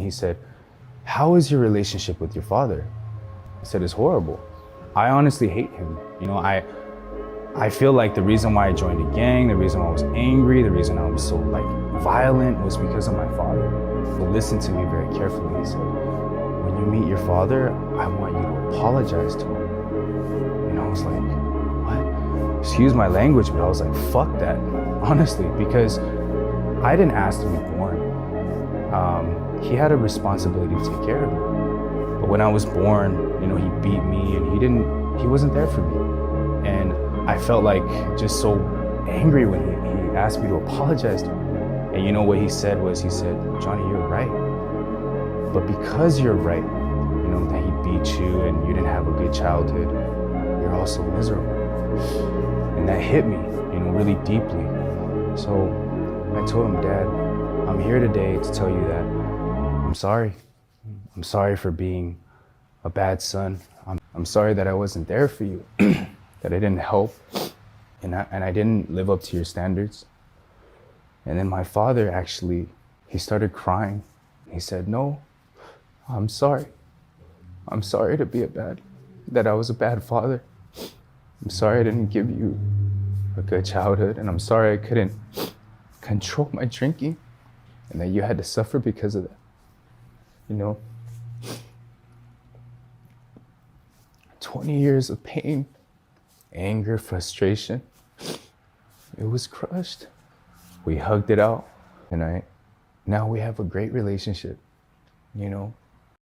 he said, "How is your relationship with your father?" I said, "It's horrible. I honestly hate him. I feel like the reason why I joined a gang, the reason why I was angry, the reason I was so violent was because of my father." But listen to me very carefully. He said, "When you meet your father, I want you to apologize to him." And I was like, what? Excuse my language, but I was like, fuck that, honestly, because I didn't ask to be born. He had a responsibility to take care of me. But when I was born, he beat me and he wasn't there for me. And I felt like just so angry when he asked me to apologize to him. And you know what he said was, "Johnny, you're right. But because you're right, that he beat you and you didn't have a good childhood, you're also miserable." And that hit me, really deeply. So I told him, "Dad, I'm here today to tell you that I'm sorry. I'm sorry for being a bad son. I'm sorry that I wasn't there for you, that I didn't help, and I didn't live up to your standards." And then my father he started crying. He said, "No, I'm sorry. I'm sorry that I was a bad father. I'm sorry I didn't give you a good childhood, and I'm sorry I couldn't control my drinking, and that you had to suffer because of that." 20 years of pain, anger, frustration, it was crushed. We hugged it out, and now we have a great relationship,